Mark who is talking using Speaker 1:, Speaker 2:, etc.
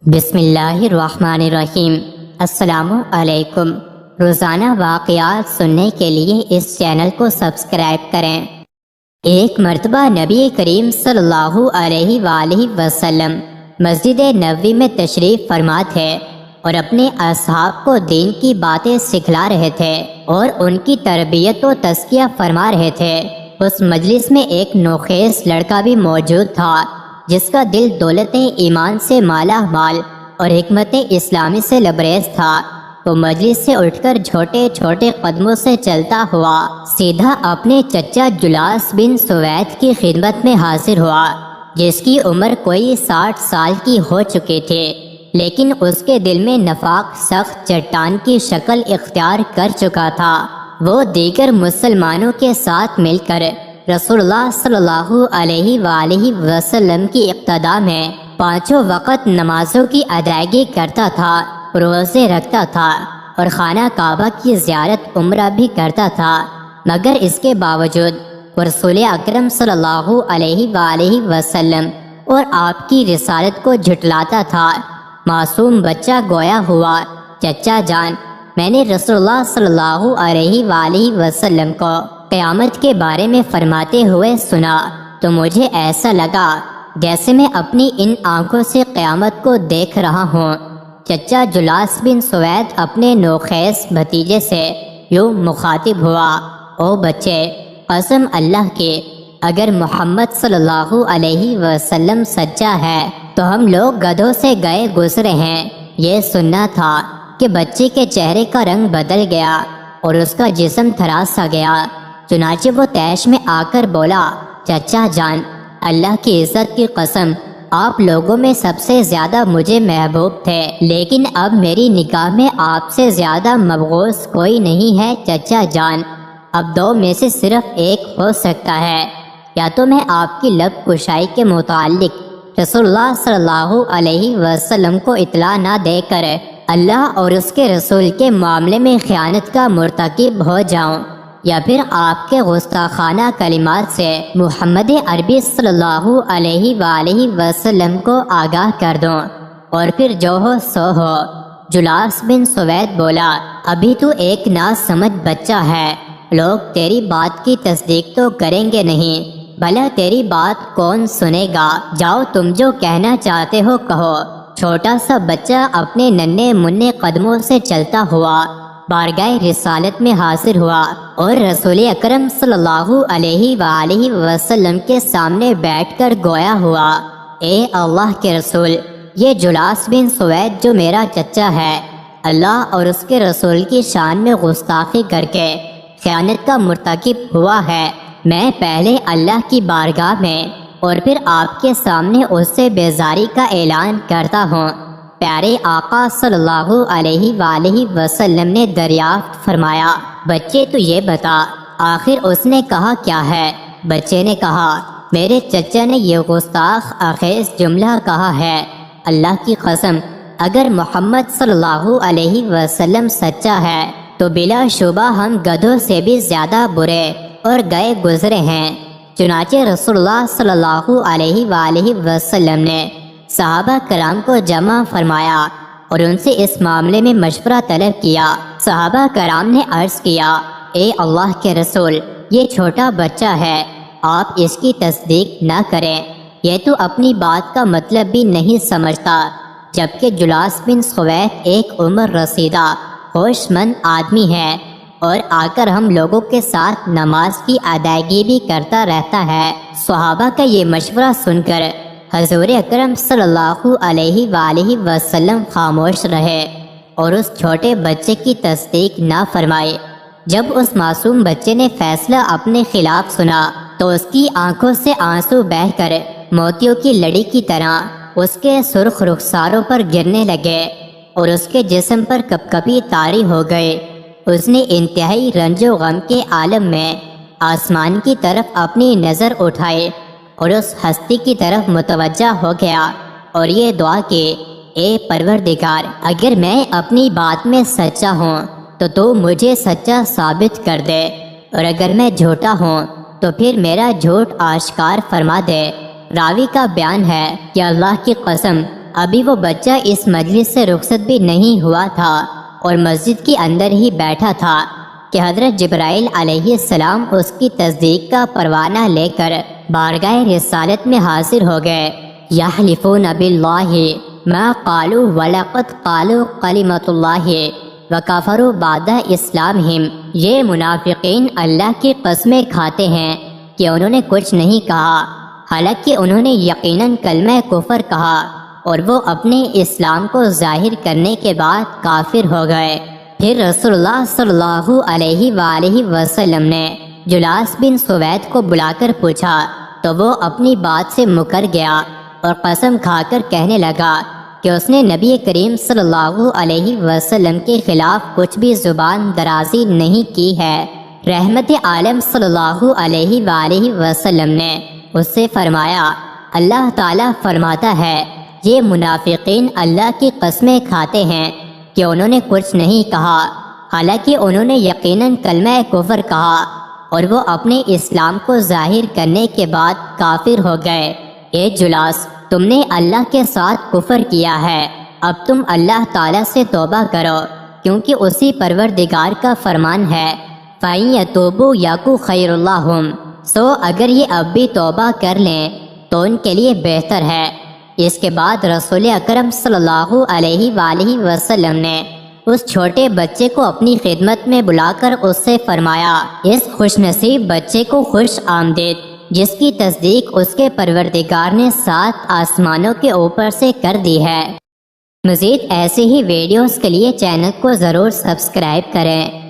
Speaker 1: بسم اللہ الرحمن الرحیم۔ السلام علیکم۔ روزانہ واقعات سننے کے لیے اس چینل کو سبسکرائب کریں۔ ایک مرتبہ نبی کریم صلی اللہ علیہ وآلہ وسلم مسجد نبوی میں تشریف فرما تھے اور اپنے اصحاب کو دین کی باتیں سکھلا رہے تھے اور ان کی تربیت و تزکیہ فرما رہے تھے۔ اس مجلس میں ایک نوخیز لڑکا بھی موجود تھا جس کا دل دولت ایمان سے مالا مال اور حکمت اسلامی سے لبریز تھا۔ وہ مجلس سے اٹھ کر چھوٹے چھوٹے قدموں سے چلتا ہوا سیدھا اپنے چچا جلاس بن سوید کی خدمت میں حاضر ہوا، جس کی عمر کوئی 60 سال کی ہو چکی تھی، لیکن اس کے دل میں نفاق سخت چٹان کی شکل اختیار کر چکا تھا۔ وہ دیگر مسلمانوں کے ساتھ مل کر رسول اللہ صلی اللہ علیہ وآلہ وسلم کی اقتداء میں 5 وقت نمازوں کی ادائیگی کرتا تھا، روزے رکھتا تھا اور خانہ کعبہ کی زیارت عمرہ بھی کرتا تھا، مگر اس کے باوجود وہ رسول اکرم صلی اللہ علیہ وآلہ وسلم اور آپ کی رسالت کو جھٹلاتا تھا۔ معصوم بچہ گویا ہوا، چچا جان، میں نے رسول اللہ صلی اللہ علیہ وآلہ وسلم کو قیامت کے بارے میں فرماتے ہوئے سنا تو مجھے ایسا لگا جیسے میں اپنی ان آنکھوں سے قیامت کو دیکھ رہا ہوں۔ چچا جلاس بن سوید اپنے نوخیز بھتیجے سے یوں مخاطب ہوا، او بچے، قسم اللہ کی، اگر محمد صلی اللہ علیہ وسلم سچا ہے تو ہم لوگ گدھوں سے گئے گزرے ہیں۔ یہ سننا تھا کہ بچے کے چہرے کا رنگ بدل گیا اور اس کا جسم تھراسا گیا۔ چنانچہ وہ طیش میں آ کر بولا، چچا جان، اللہ کی عزت کی قسم، آپ لوگوں میں سب سے زیادہ مجھے محبوب تھے، لیکن اب میری نگاہ میں آپ سے زیادہ مبغوض کوئی نہیں ہے چچا جان۔ اب 2 میں سے صرف ایک ہو سکتا ہے، یا تو میں آپ کی لب کشائی کے متعلق رسول اللہ صلی اللہ علیہ وسلم کو اطلاع نہ دے کر اللہ اور اس کے رسول کے معاملے میں خیانت کا مرتکب ہو جاؤں، یا پھر آپ کے گستاخانہ کلمات سے محمد عربی صلی اللہ علیہ وآلہ وسلم کو آگاہ کر دوں، اور پھر جو ہو سو ہو۔ جلاس بن سوید بولا، ابھی تو ایک ناسمجھ بچہ ہے، لوگ تیری بات کی تصدیق تو کریں گے نہیں، بھلا تیری بات کون سنے گا؟ جاؤ، تم جو کہنا چاہتے ہو کہو۔ چھوٹا سا بچہ اپنے ننھے منھے قدموں سے چلتا ہوا بارگاہ رسالت میں حاضر ہوا اور رسول اکرم صلی اللہ علیہ وآلہ وسلم کے سامنے بیٹھ کر گویا ہوا، اے اللہ کے رسول، یہ جلاس بن سوید جو میرا چچا ہے، اللہ اور اس کے رسول کی شان میں گستاخی کر کے خیانت کا مرتکب ہوا ہے۔ میں پہلے اللہ کی بارگاہ میں اور پھر آپ کے سامنے اس سے بیزاری کا اعلان کرتا ہوں۔ پیارے آقا صلی اللہ علیہ وآلہ وسلم نے دریافت فرمایا، بچے تو یہ بتا، آخر اس نے کہا کیا ہے؟ بچے نے کہا، میرے چچا نے یہ گستاخ آخیز جملہ کہا ہے، اللہ کی قسم، اگر محمد صلی اللہ علیہ وسلم سچا ہے تو بلا شبہ ہم گدھوں سے بھی زیادہ برے اور گئے گزرے ہیں۔ چنانچہ رسول اللہ صلی اللہ علیہ وآلہ وسلم نے صحابہ کرام کو جمع فرمایا اور ان سے اس معاملے میں مشورہ طلب کیا۔ صحابہ کرام نے عرض کیا، اے اللہ کے رسول، یہ چھوٹا بچہ ہے، آپ اس کی تصدیق نہ کریں، یہ تو اپنی بات کا مطلب بھی نہیں سمجھتا، جبکہ جلاس بن سوید ایک عمر رسیدہ ہوش مند آدمی ہے اور آ کر ہم لوگوں کے ساتھ نماز کی ادائیگی بھی کرتا رہتا ہے۔ صحابہ کا یہ مشورہ سن کر حضور اکرم صلی اللہ علیہ وآلہ وسلم خاموش رہے اور اس چھوٹے بچے کی تصدیق نہ فرمائے۔ جب اس معصوم بچے نے فیصلہ اپنے خلاف سنا تو اس کی آنکھوں سے آنسو بہہ کر موتیوں کی لڑی کی طرح اس کے سرخ رخساروں پر گرنے لگے اور اس کے جسم پر کپکپی طاری ہو گئے۔ اس نے انتہائی رنج و غم کے عالم میں آسمان کی طرف اپنی نظر اٹھائی اور اس ہستی کی طرف متوجہ ہو گیا اور یہ دعا کہ، اے پروردگار، اگر میں اپنی بات میں سچا ہوں تو مجھے سچا ثابت کر دے، اور اگر میں جھوٹا ہوں تو پھر میرا جھوٹ آشکار فرما دے۔ راوی کا بیان ہے کہ اللہ کی قسم، ابھی وہ بچہ اس مجلس سے رخصت بھی نہیں ہوا تھا اور مسجد کے اندر ہی بیٹھا تھا کہ حضرت جبرائیل علیہ السلام اس کی تصدیق کا پروانہ لے کر بارگاہ رسالت میں حاضر ہو گئے۔ یحلفون باللہ ما قالوا ولقد قالوا کلمۃ اللہ وکفروا بعد اسلامہم، یہ منافقین اللہ کی قسمیں کھاتے ہیں کہ انہوں نے کچھ نہیں کہا، حالانکہ انہوں نے یقیناً کلمہ کفر کہا اور وہ اپنے اسلام کو ظاہر کرنے کے بعد کافر ہو گئے۔ پھر رسول اللہ صلی اللہ علیہ وآلہ وسلم نے جلاس بن سوید کو بلا کر پوچھا تو وہ اپنی بات سے مکر گیا اور قسم کھا کر کہنے لگا کہ اس نے نبی کریم صلی اللہ علیہ وسلم کے خلاف کچھ بھی زبان درازی نہیں کی ہے۔ رحمت عالم صلی اللہ علیہ وآلہ وسلم نے اس سے فرمایا، اللہ تعالیٰ فرماتا ہے یہ منافقین اللہ کی قسمیں کھاتے ہیں کہ انہوں نے کچھ نہیں کہا، حالانکہ انہوں نے یقیناً کلمہ کفر کہا اور وہ اپنے اسلام کو ظاہر کرنے کے بعد کافر ہو گئے۔ اے جلاس، تم نے اللہ کے ساتھ کفر کیا ہے، اب تم اللہ تعالیٰ سے توبہ کرو، کیونکہ اسی پروردگار کا فرمان ہے فَإِن يَتُوبُوا يَكُ خَيْرٌ لَّهُمْ، سو اگر یہ اب بھی توبہ کر لیں تو ان کے لیے بہتر ہے۔ اس کے بعد رسول اکرم صلی اللہ علیہ وآلہ وسلم نے اس چھوٹے بچے کو اپنی خدمت میں بلا کر اس سے فرمایا، اس خوش نصیب بچے کو خوش آمدید جس کی تصدیق اس کے پروردگار نے 7 آسمانوں کے اوپر سے کر دی ہے۔ مزید ایسے ہی ویڈیوز کے لیے چینل کو ضرور سبسکرائب کریں۔